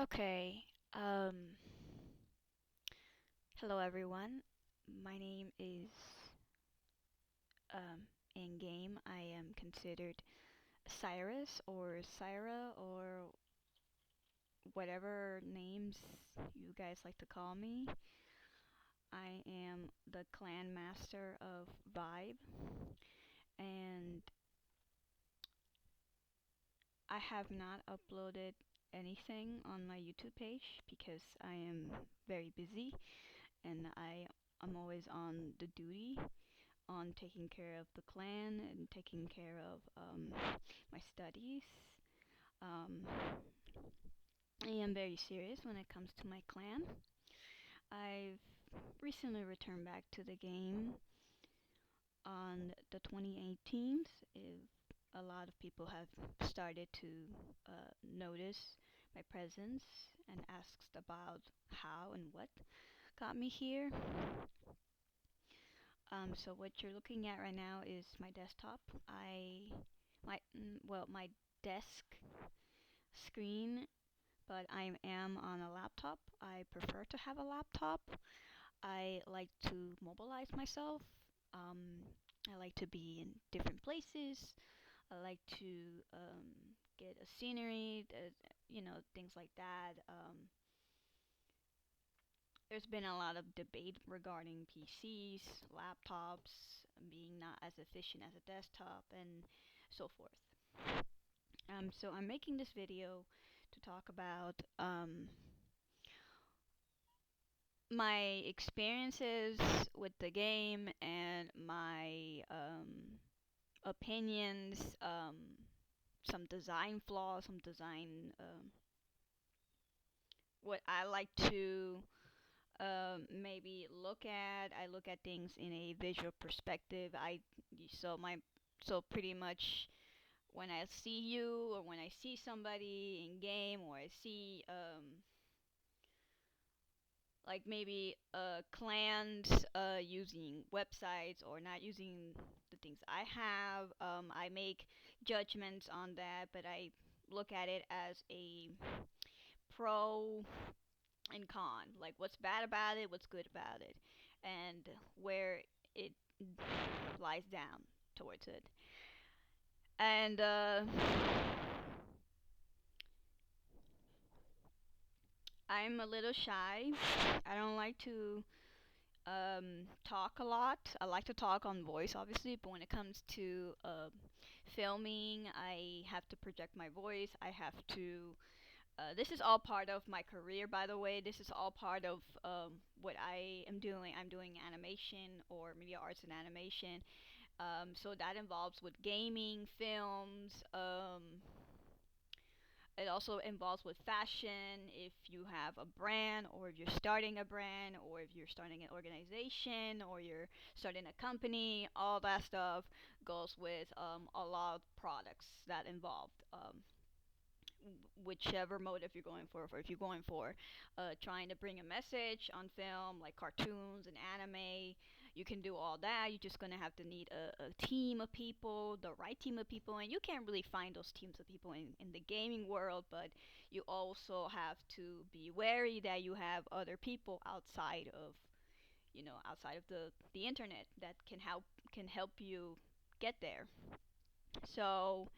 Okay. Um, Hello everyone. My name is in game. I am considered Cyrus or Syra or whatever names you guys like to call me. I am the clan master of Vibe, and I have not uploaded anything on my YouTube page because I am very busy and I am always on the duty on taking care of the clan and taking care of my studies. Um, I am very serious when it comes to my clan. I've recently returned back to the game on the 2018th. If a lot of people have started to notice my presence and asked about how and what got me here. So what you're looking at right now is my desktop. My desk screen, but I am on a laptop. I prefer to have a laptop. I like to mobilize myself. Um, I like to be in different places. I like to get a scenery, things like that. There's been a lot of debate regarding PCs, laptops being not as efficient as a desktop, and so forth. So I'm making this video to talk about my experiences with the game and my opinions, some design flaws, some design what I like to maybe look at. I look at things in a visual perspective. So pretty much when I see you or when I see somebody in game or I see like maybe clans using websites or not using the things I have, I make judgments on that, but I look at it as a pro and con, like what's bad about it, what's good about it, and where it lies down towards it. And I'm a little shy. I don't like to talk a lot. I like to talk on voice, obviously, but when it comes to filming, I have to project my voice. I have to. This is all part of my career, by the way. This is all part of what I am doing. I'm doing animation or media arts and animation. So that involves with gaming, films, it also involves with fashion. If you have a brand, or if you're starting a brand, or if you're starting an organization, or you're starting a company, all that stuff goes with a lot of products that involve whichever motive you're going for. If you're going for trying to bring a message on film, like cartoons and anime, you can do all that. You're just gonna have to need a team of people, the right team of people, and you can't really find those teams of people in the gaming world. But you also have to be wary that you have other people outside of the internet that can help you get there. So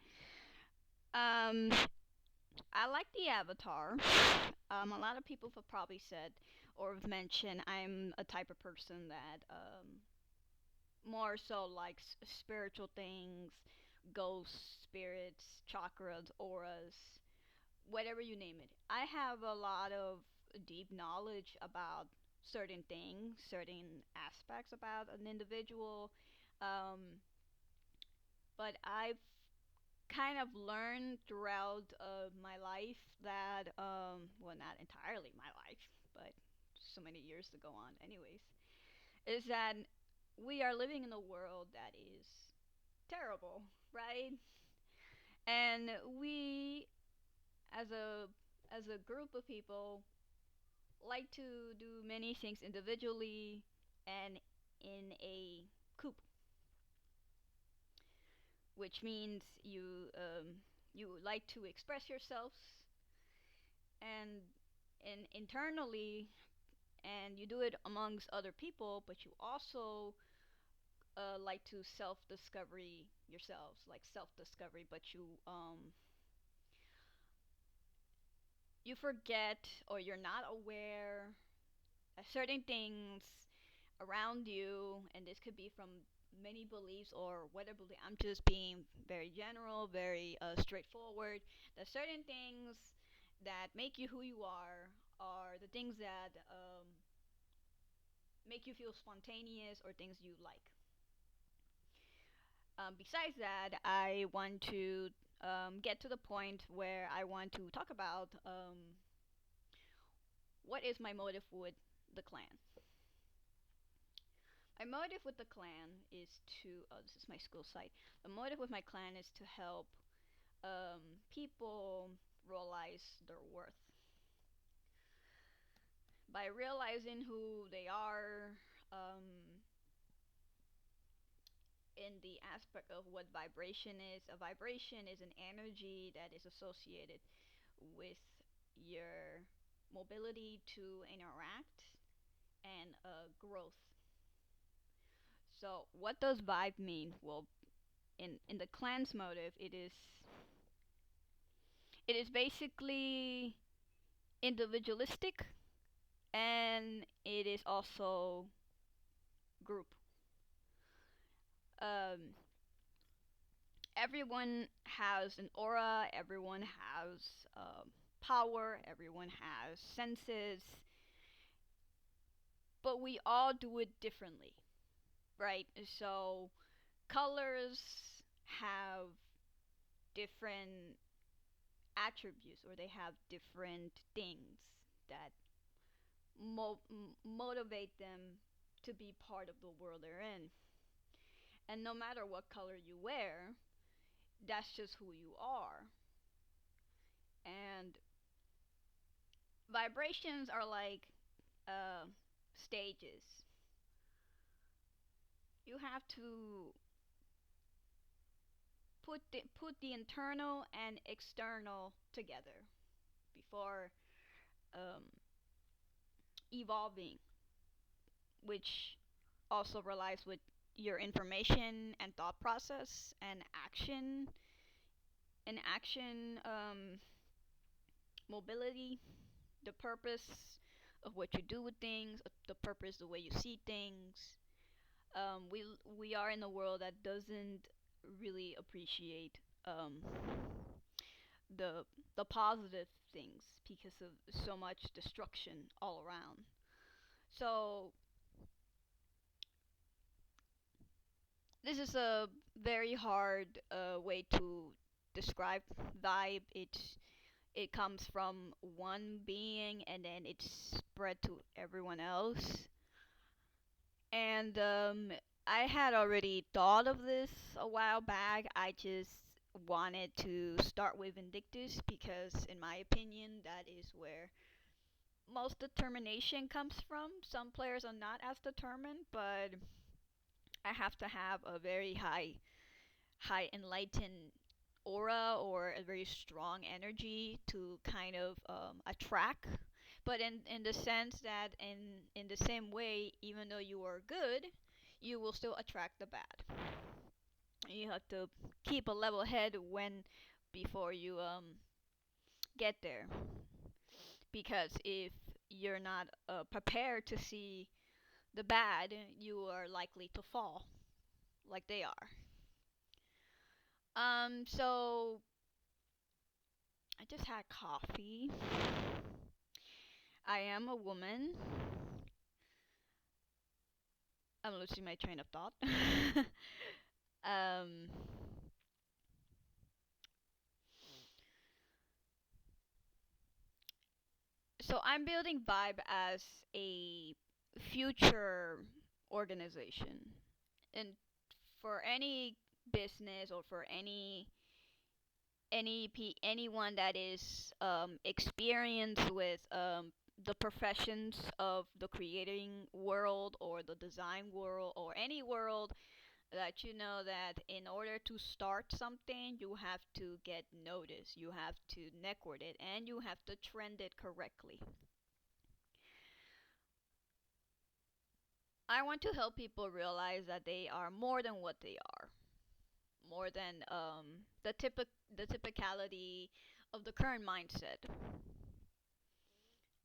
um, I like the avatar. A lot of people have probably said or have mentioned I'm a type of person that more so likes spiritual things, ghosts, spirits, chakras, auras, whatever you name it. I have a lot of deep knowledge about certain things, certain aspects about an individual, um, but I've kind of learned throughout my life that, well, not entirely my life, but so many years to go on, anyways, is that we are living in a world that is terrible, right? And we, as a group of people, like to do many things individually and in a coop, which means you like to express yourselves and internally, and you do it amongst other people, but you also like to self discovery yourselves, like self discovery, but you forget or you're not aware of certain things around you, and this could be from many beliefs or whatever belief. I'm just being very general, very straightforward. That certain things that make you who you are the things that make you feel spontaneous or things you like. Besides that, I want to get to the point where I want to talk about what is my motive with the clan. My motive with the clan is to, oh, this is my school site. The motive with my clan is to help people realize their worth. By realizing who they are, in the aspect of what vibration is, a vibration is an energy that is associated with your mobility to interact and growth. So, what does vibe mean? Well, in the clan's motive, it is basically individualistic, and it is also group. Um, Everyone has an aura. Everyone has power. Everyone has senses, but we all do it differently, right? So colors have different attributes, or they have different things that motivate them to be part of the world they're in. And no matter what color you wear, that's just who you are. And vibrations are like uh, stages. You have to put the internal and external together before um, evolving, which also relies with your information and thought process and action mobility, the purpose of what you do with things, the purpose, the way you see things. We are in a world that doesn't really appreciate the the positive things because of so much destruction all around. So this is a very hard way to describe vibe. It comes from one being and then it's spread to everyone else. And I had already thought of this a while back. I just wanted to start with Vindictus because, in my opinion, that is where most determination comes from. Some players are not as determined, but I have to have a very high enlightened aura or a very strong energy to kind of attract. But in the sense that in the same way, even though you are good, you will still attract the bad. You have to keep a level head when before you get there, because if you're not prepared to see the bad, you are likely to fall like they are. So I just had coffee. I am a woman. I'm losing my train of thought. um, so I'm building Vibe as a future organization, and for any business or for anyone that is experienced with the professions of the creating world or the design world or any world Let you know that in order to start something, you have to get noticed, you have to network it, and you have to trend it correctly. I want to help people realize that they are more than what they are, more than the typicality of the current mindset.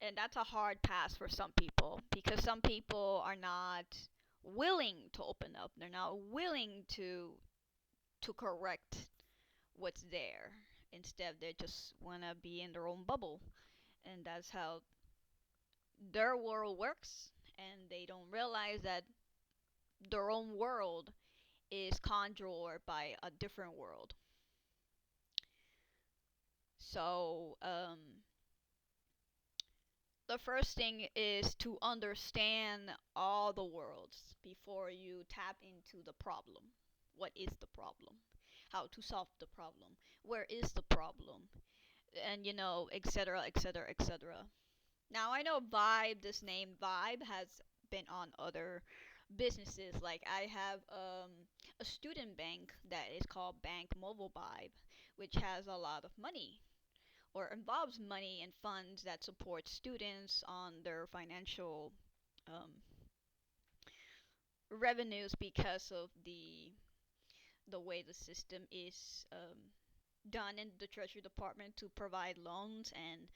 And that's a hard pass for some people because some people are not willing to open up. They're not willing to correct what's there. Instead, they just want to be in their own bubble, and that's how their world works. And they don't realize that their own world is conjured by a different world. So, the first thing is to understand all the worlds before you tap into the problem. What is the problem? How to solve the problem? Where is the problem? And etc., etc., etc. Now I know Vibe, this name Vibe, has been on other businesses. Like I have a student bank that is called Bank Mobile Vibe, which has a lot of money or involves money and funds that support students on their financial um, revenues because of the way the system is done in the Treasury Department to provide loans and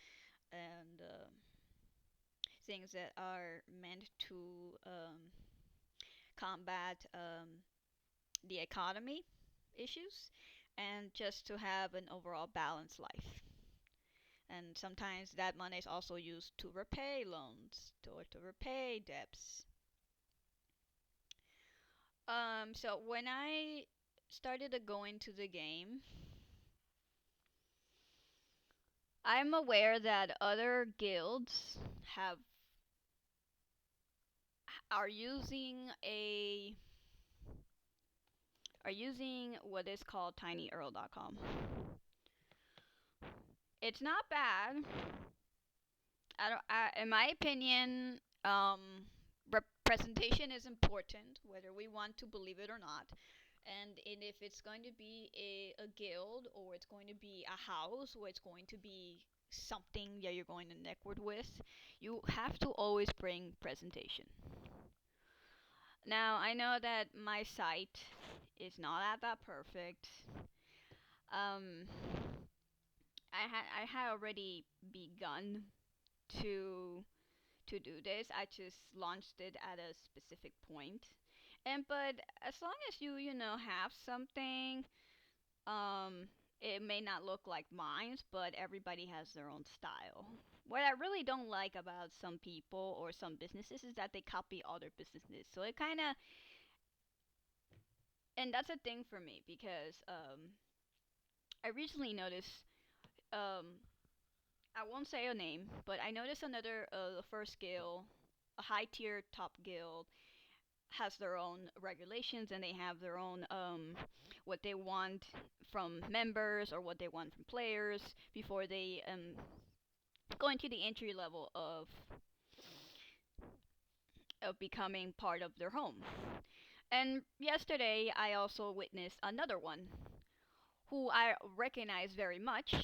things that are meant to combat the economy issues and just to have an overall balanced life. And sometimes that money is also used to repay loans or to repay debts. So when I started to go into the game, I'm aware that other guilds have are using a are using what is called tinyurl.com. It's not bad. In my opinion, representation is important, whether we want to believe it or not. And if it's going to be a guild or it's going to be a house or it's going to be something that you're going to network with, you have to always bring presentation. Now, I know that my site is not at that perfect. Um, I had already begun to to do this. I just launched it at a specific point. But as long as you have something, it may not look like mine's, but everybody has their own style. What I really don't like about some people or some businesses is that they copy other businesses. So it kind of, and that's a thing for me because I recently noticed, um, I won't say a name, but I noticed another, the first guild, a high tier top guild, has their own regulations and they have their own what they want from members or what they want from players before they go into the entry level of becoming part of their home. And yesterday I also witnessed another one who I recognize very much,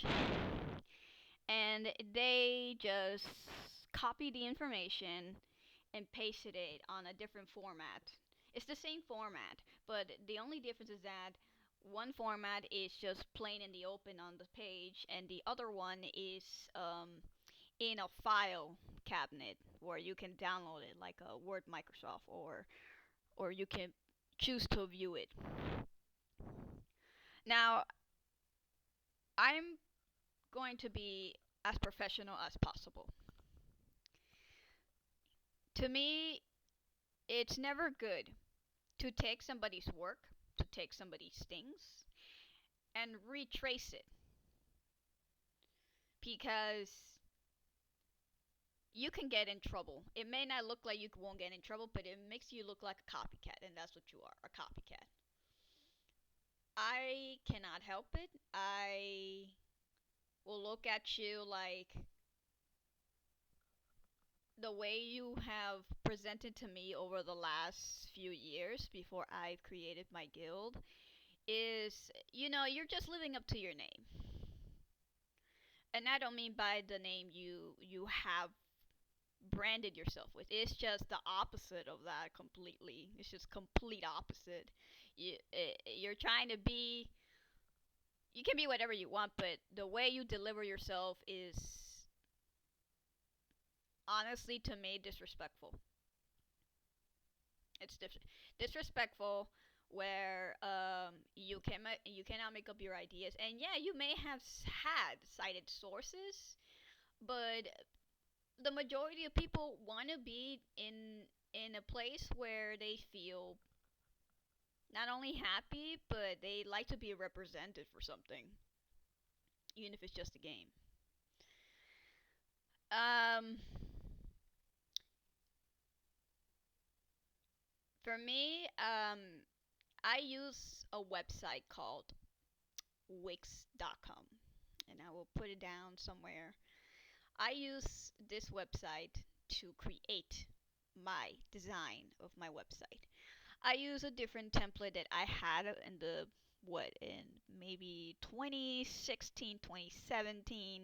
and they just copied the information and pasted it on a different format. It's the same format, but the only difference is that one format is just plain in the open on the page, and the other one is in a file cabinet where you can download it, like a Word, Microsoft, or you can choose to view it. Now, I'm going to be as professional as possible. To me, it's never good to take somebody's work, to take somebody's things, and retrace it because you can get in trouble. It may not look like you won't get in trouble, but it makes you look like a copycat, and that's what you are, a copycat. I cannot help it. I. Will look at you like the way you have presented to me over the last few years before I created my guild is, you're just living up to your name. And I don't mean by the name you have branded yourself with. It's just the opposite of that completely. It's just complete opposite. You're trying to be. You can be whatever you want, but the way you deliver yourself is honestly to me disrespectful. It's disrespectful where you cannot make up your ideas, and yeah, you may have had cited sources, but the majority of people want to be in a place where they feel not only happy, but they like to be represented for something, even if it's just a game. Um, for me, I use a website called Wix.com, and I will put it down somewhere. I use this website to create my design of my website. I use a different template that I had in the what in maybe 2016, 2017,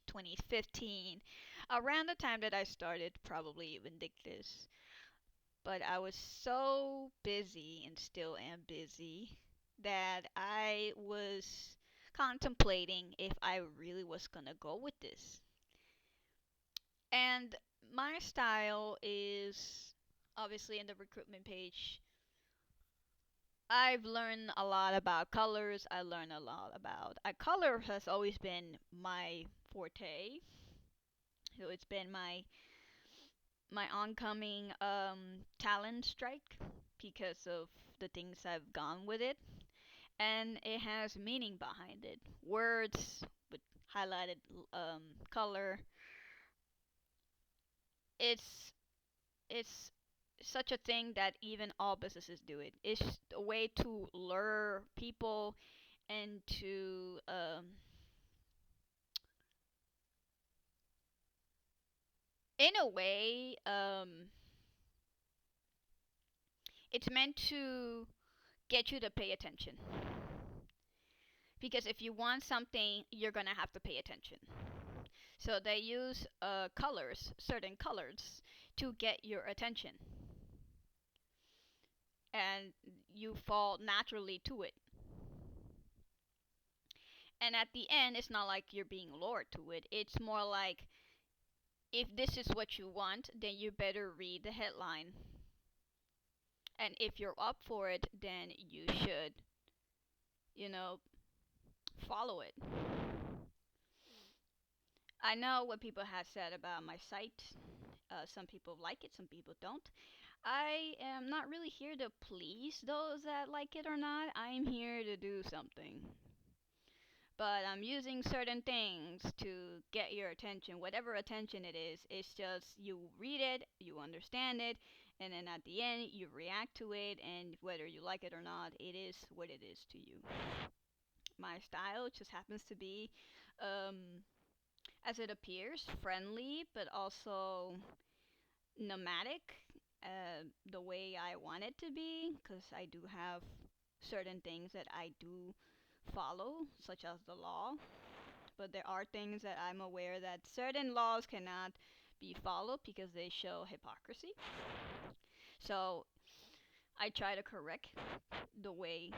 2015, around the time that I started probably Vindictus. But I was so busy and still am busy that I was contemplating if I really was gonna go with this. And my style is obviously in the recruitment page. I've learned a lot about colors. I learned a lot about color has always been my forte. So it's been my oncoming talent strike because of the things I've gone with it, and it has meaning behind it. Words with highlighted color. It's it's such a thing that even all businesses do it. It's a way to lure people and to in a way it's meant to get you to pay attention, because if you want something you're gonna have to pay attention. So they use colors, certain colors, to get your attention, and you fall naturally to it. And at the end, it's not like you're being lured to it. It's more like, if this is what you want, then you better read the headline. And if you're up for it, then you should, you know, follow it. I know what people have said about my site. Some people like it, some people don't. I am not really here to please those that like it or not. I'm here to do something. But I'm using certain things to get your attention, whatever attention it is. It's just you read it, you understand it, and then at the end you react to it, and whether you like it or not, it is what it is to you. My style just happens to be, as it appears, friendly, but also nomadic, the way I want it to be, because I do have certain things that I do follow, such as the law. But there are things that I'm aware that certain laws cannot be followed because they show hypocrisy. So I try to correct the way,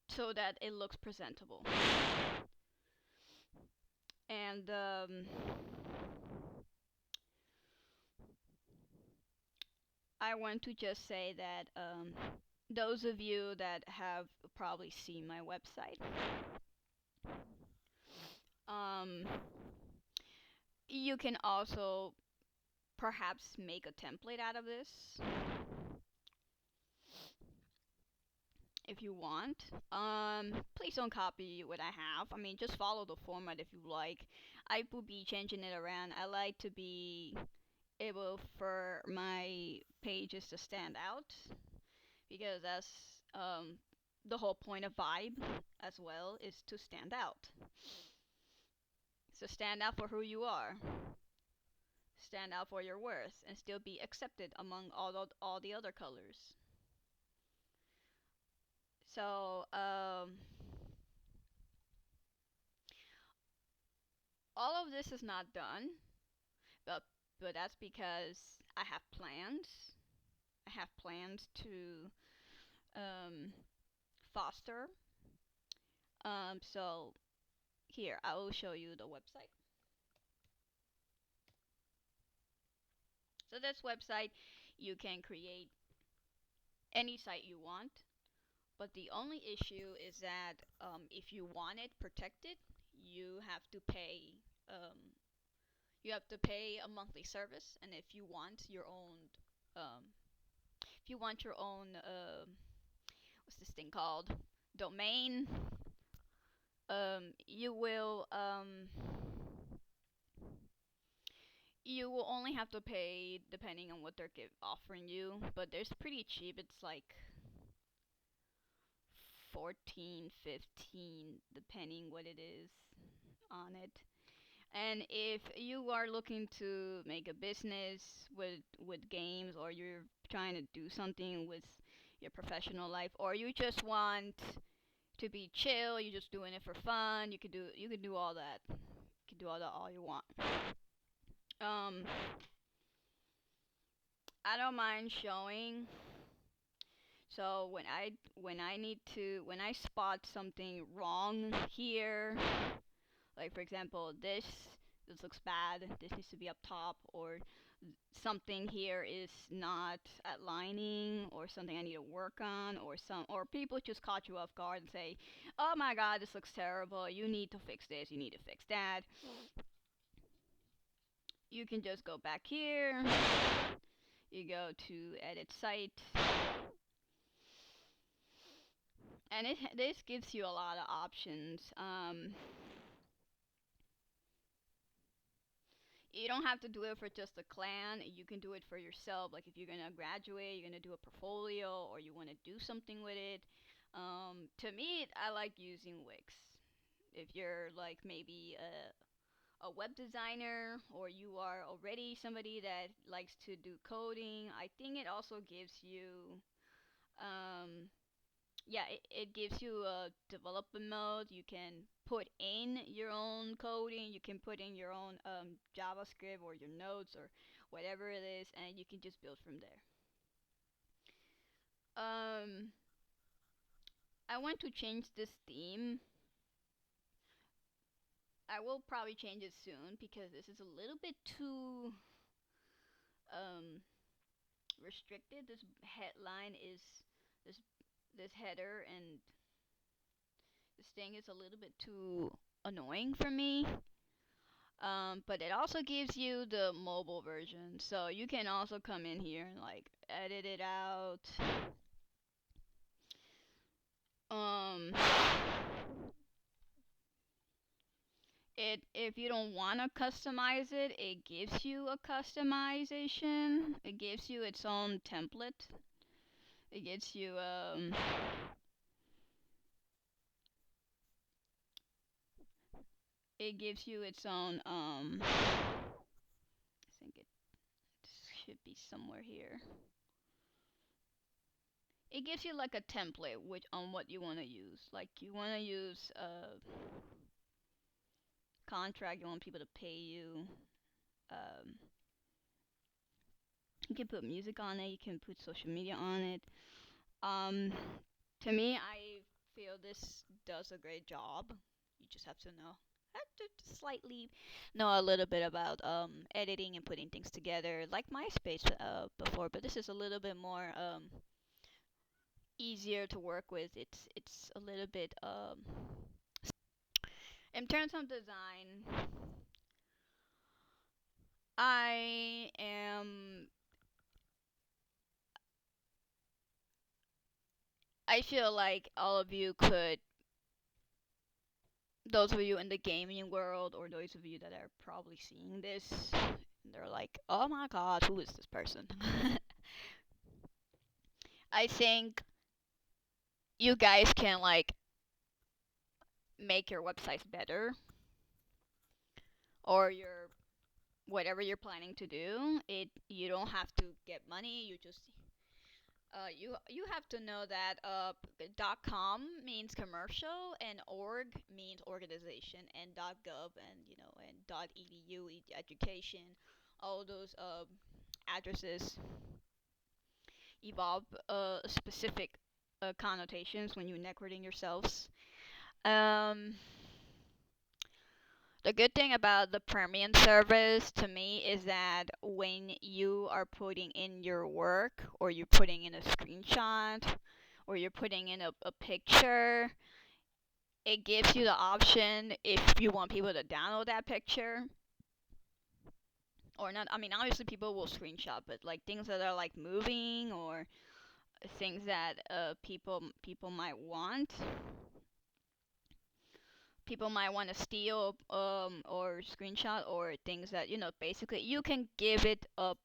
so that it looks presentable. And I want to just say that those of you that have probably seen my website, um, you can also perhaps make a template out of this if you want. Please don't copy what I have. I mean, just follow the format if you like. I will be changing it around. I like to be able for my pages to stand out, because that's the whole point of vibe as well, is to stand out. So stand out for who you are. Stand out for your worth and still be accepted among all the other colors. So all of this is not done, but that's because I have plans. I have plans to um, foster. So here I will show you the website. So this website, you can create any site you want, but the only issue is that if you want it protected, you have to pay. Um, you have to pay a monthly service, and if you want your own, if you want your own, what's this thing called, domain, you will you will only have to pay depending on what they're offering you, but there's pretty cheap. It's like 14, 15, depending what it is on it. And if you are looking to make a business with games, or you're trying to do something with your professional life, or you just want to be chill, you're just doing it for fun, you can do all that. You can do all that all you want. Um, I don't mind showing. So when I spot something wrong here, like for example, this looks bad. This needs to be up top, or something here is not aligning, or something I need to work on, or people just caught you off guard and say, "Oh my God, this looks terrible. You need to fix this. You need to fix that." You can just go back here. You go to edit site, and this gives you a lot of options. You don't have to do it for just a clan. You can do it for yourself. Like if you're gonna graduate, you're gonna do a portfolio, or you want to do something with it. To me, I like using Wix. If you're like maybe a web designer, or you are already somebody that likes to do coding, I think it also gives you um, yeah, it gives you a development mode. You can put in your own coding, you can put in your own JavaScript or your nodes or whatever it is, and you can just build from there. Um, I want to change this theme. I will probably change it soon because this is a little bit too um, restricted. This headline is this this header and this thing is a little bit too annoying for me. But it also gives you the mobile version, so you can also come in here and like edit it out. Um, it if you don't want to customize it, it gives you a customization. It gives you its own template. It gives you it gives you its own I think it should be somewhere here. It gives you like a template which on what you want to use. Like you want to use contract, you want people to pay you. Um, you can put music on it, you can put social media on it. Um, to me, I feel this does a great job. You just have to know, have to slightly know a little bit about editing and putting things together, like MySpace before. But this is a little bit more easier to work with. It's a little bit in terms of design. I am I feel like all of you could, those of you in the gaming world, or those of you that are probably seeing this, they're like, oh my god, who is this person? I think you guys can like make your websites better. or your whatever you're planning to do. It You don't have to get money. You have to know that .com means commercial and org means organization and .gov and and .edu education. All those addresses evolve specific connotations when you're networking yourselves. Um, the good thing about the premium service to me is that when you are putting in your work or you're putting in a screenshot or you're putting in a picture, it gives you the option if you want people to download that picture or not. I mean, obviously people will screenshot, but like things that are like moving or things that people might want, people might want to steal or screenshot or things that basically you can give it a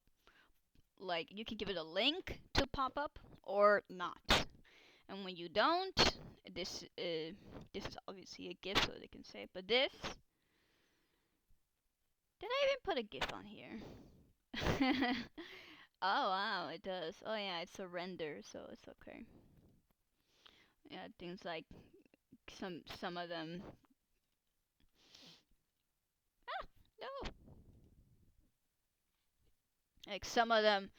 like you can give it a link to pop up or not. And when you don't, this is obviously a GIF so they can say, but this, did I even put a GIF on here? Oh wow, it does. Oh yeah, it's a render, so it's okay. Yeah, things like some of them. Ah, no. Like some of them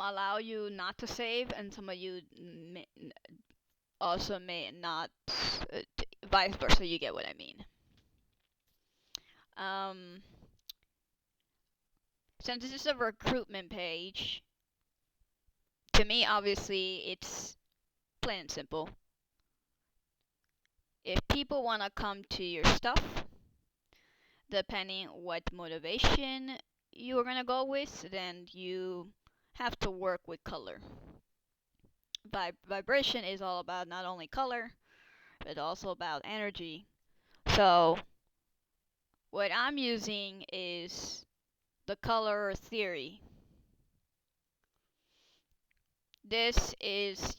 allow you not to save, and some of you also may not. Vice versa. You get what I mean. Um, since this is a recruitment page, to me, obviously, it's plain and simple. If people want to come to your stuff, depending what motivation you are gonna go with, then you have to work with color. Vibration is all about not only color, but also about energy. So what I'm using is the color theory. This is,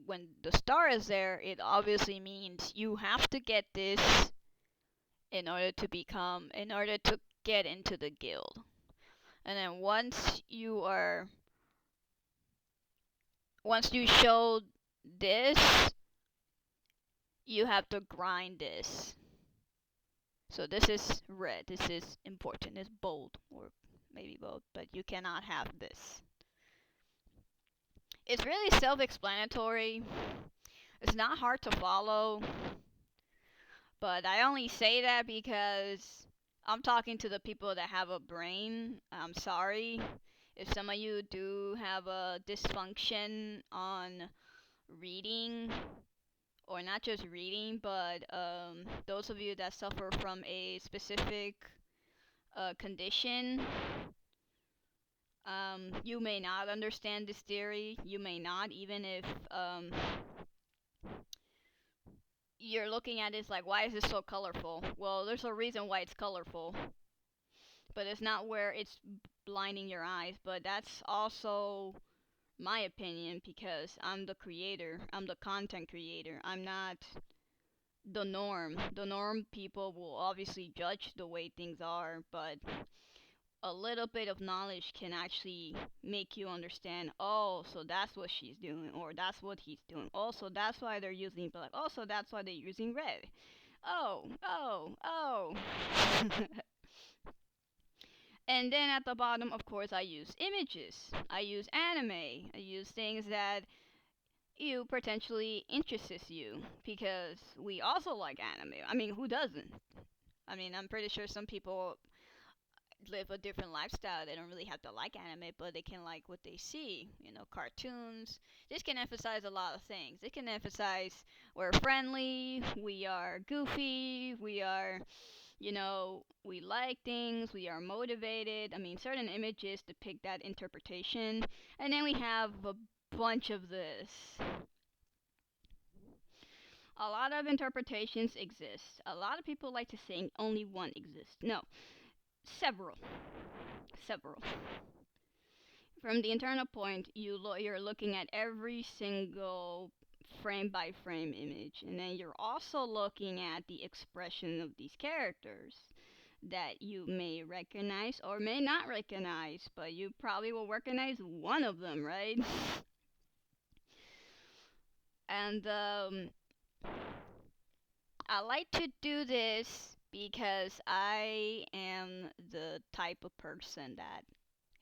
when the star is there, it obviously means you have to get this in order to get into the guild. And then once you show this, you have to grind this. So this is red. This is important. It's bold, or maybe bold, but you cannot have this. It's really self-explanatory. It's not hard to follow, but I only say that because I'm talking to the people that have a brain. I'm sorry if some of you do have a dysfunction on reading, or not just reading, but those of you that suffer from a specific condition. You may not understand this theory. You may not, even if you're looking at it, it's like, why is this so colorful? Well, there's a reason why it's colorful, but it's not where it's blinding your eyes. But that's also my opinion because I'm the creator, I'm the content creator. I'm not the norm. The norm people will obviously judge the way things are, but a little bit of knowledge can actually make you understand, oh, so that's what she's doing, or that's what he's doing. Also, that's why they're using black. Also, that's why they're using red. Oh, oh, oh. And then at the bottom, of course, I use images. I use anime. I use things that you potentially interests you because we also like anime. I mean, who doesn't? I mean, I'm pretty sure some people live a different lifestyle. They don't really have to like anime, but they can like what they see. Cartoons. This can emphasize a lot of things. It can emphasize we're friendly, we are goofy, we like things, we are motivated. I mean, certain images depict that interpretation. And then we have a bunch of this. A lot of interpretations exist. A lot of people like to think only one exists. No, several. Several. From the internal point, you're looking at every single frame by frame image, and then you're also looking at the expression of these characters that you may recognize or may not recognize, but you probably will recognize one of them, right? And I like to do this because I am the type of person that,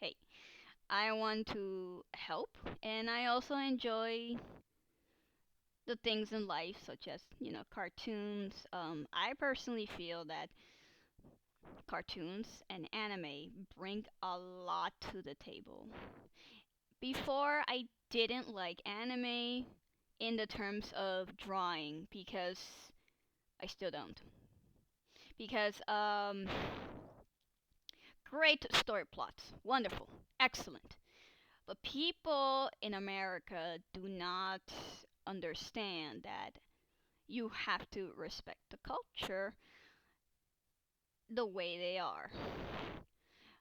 hey, I want to help, and I also enjoy the things in life, such as, cartoons. I personally feel that cartoons and anime bring a lot to the table. Before, I didn't like anime in the terms of drawing because I still don't. Because great story plots, wonderful, excellent. But people in America do not understand that you have to respect the culture the way they are.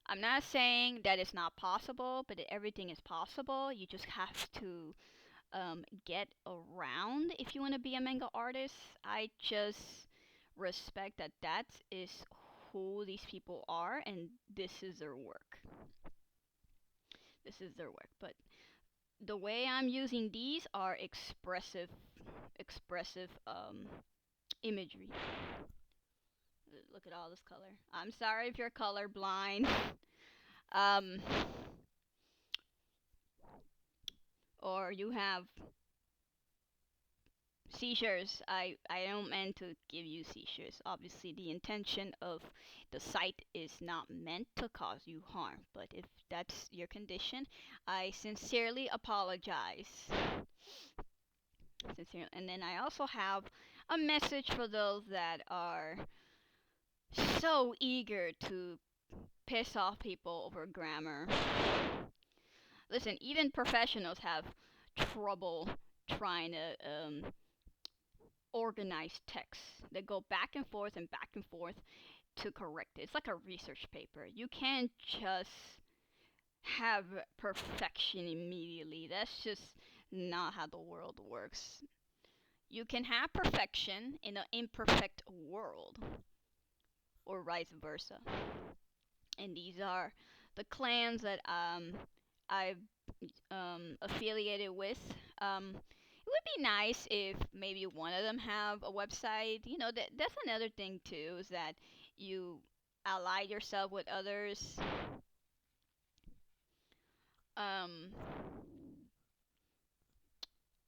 I'm not saying that it's not possible, but everything is possible. You just have to get around if you want to be a manga artist. I just respect that that is who these people are and this is their work. This is their work. But the way I'm using these are expressive imagery. Look at all this color. I'm sorry if you're color blind. um, or you have seizures. I don't mean to give you seizures. Obviously, the intention of the site is not meant to cause you harm. But if that's your condition, I sincerely apologize. Sincerely. And then I also have a message for those that are so eager to piss off people over grammar. Listen, even professionals have trouble trying to organize texts. They go back and forth to correct it. It's like a research paper. You can't just have perfection immediately. That's just not how the world works. You can have perfection in an imperfect world, or vice versa. And these are the clans that I've affiliated with. It would be nice if maybe one of them have a website. That's another thing too, is that you ally yourself with others. Um,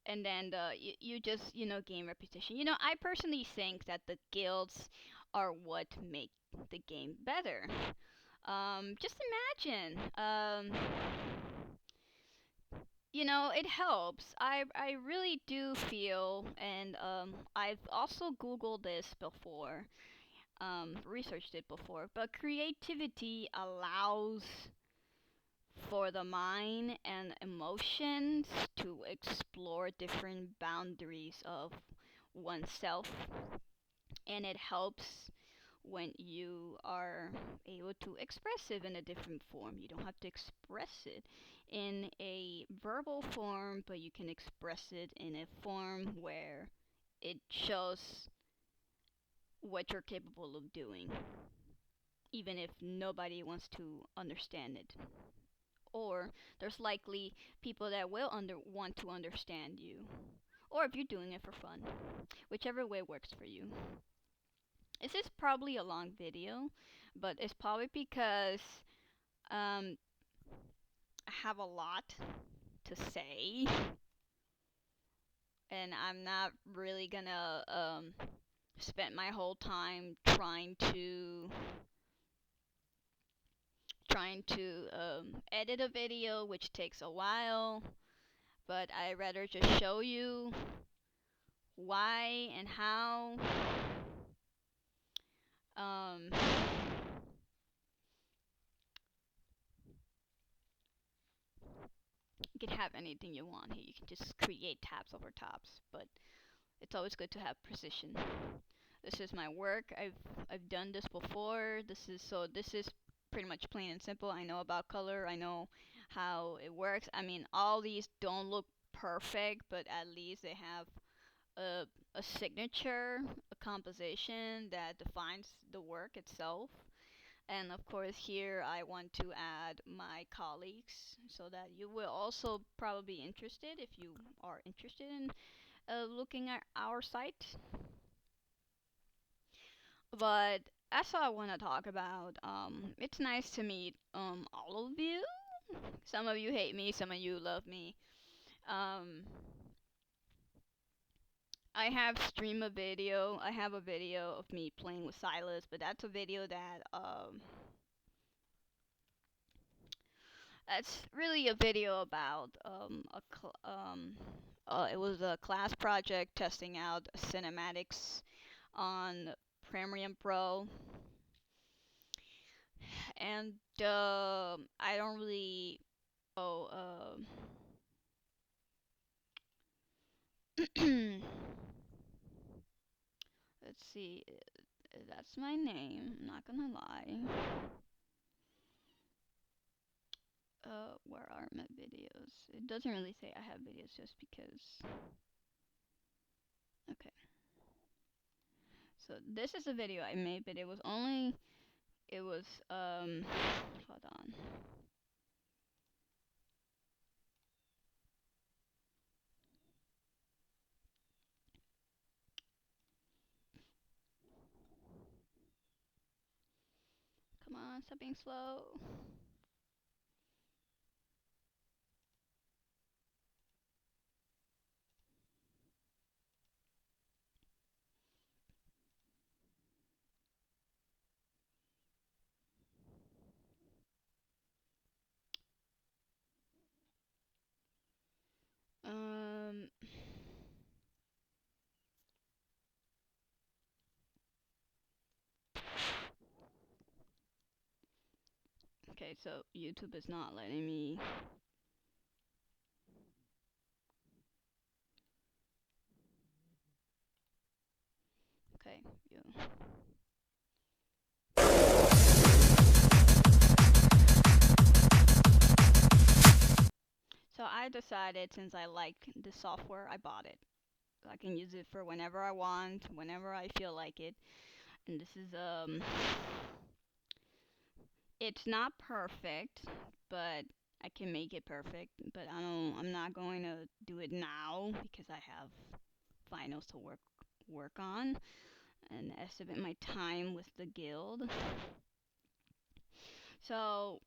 and then you just gain reputation. I personally think that the guilds are what make the game better. Just imagine. It helps. I really do feel, and I've also Googled this before, researched it before, but creativity allows for the mind and emotions to explore different boundaries of oneself, and it helps when you are able to express it in a different form. You don't have to express it in a verbal form, but you can express it in a form where it shows what you're capable of doing, even if nobody wants to understand it. Or there's likely people that will want to understand you. Or if you're doing it for fun. Whichever way works for you. This is probably a long video, but it's probably because um, I have a lot to say, and I'm not really gonna spend my whole time trying to edit a video, which takes a while. But I rather just show you why and how. Um, you can have anything you want here. You can just create tabs over tops, but it's always good to have precision. This is my work. I've done this before. This is pretty much plain and simple. I know about color. I know how it works. I mean, all these don't look perfect, but at least they have a a signature, a composition that defines the work itself. And of course, here I want to add my colleagues so that you will also probably be interested if you are interested in looking at our site. But that's all I want to talk about. It's nice to meet all of you. Some of you hate me, some of you love me. Um, I have stream a video. I have a video of me playing with Silas, but that's a video that's really a video about it was a class project testing out cinematics on Premiere Pro, and I don't really oh let's see, that's my name. I'm not gonna lie. Where are my videos? It doesn't really say I have videos just because. Okay. So this is a video I made, but it was hold on. Come on, stop being slow. Um okay, so YouTube is not letting me. Okay, you. So I decided since I like the software, I bought it. I can use it for whenever I want, whenever I feel like it. And this is it's not perfect, but I can make it perfect. But I'm not going to do it now because I have finals to work on and estimate my time with the guild. So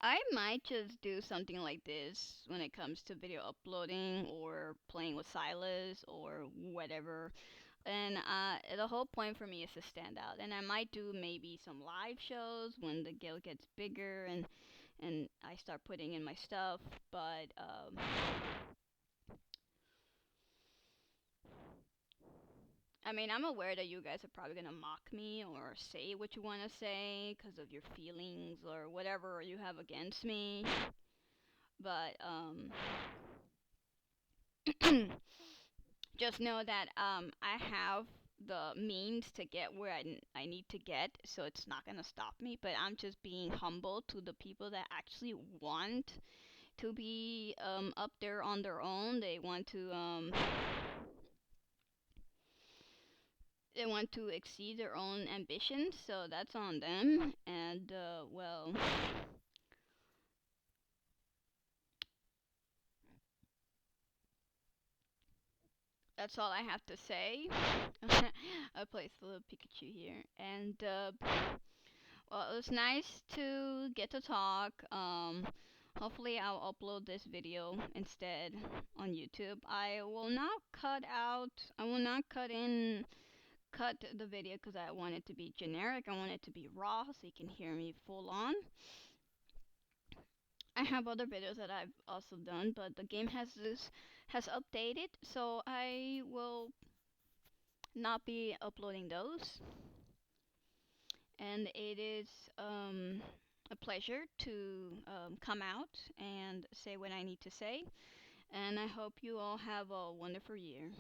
I might just do something like this when it comes to video uploading or playing with Silas or whatever. And the whole point for me is to stand out. And I might do maybe some live shows when the guild gets bigger and I start putting in my stuff. But I mean, I'm aware that you guys are probably gonna mock me or say what you want to say because of your feelings or whatever you have against me. But just know that I have the means to get where I need to get, so it's not gonna stop me. But I'm just being humble to the people that actually want to be up there on their own. They want to exceed their own ambitions, so that's on them. And well, that's all I have to say. I placed a little Pikachu here, and well, it was nice to get to talk. Hopefully, I'll upload this video instead on YouTube. I will not cut the video because I want it to be generic. I want it to be raw so you can hear me full on. I have other videos that I've also done, but the game has updated, so I will not be uploading those. And it is a pleasure to come out and say what I need to say. And I hope you all have a wonderful year.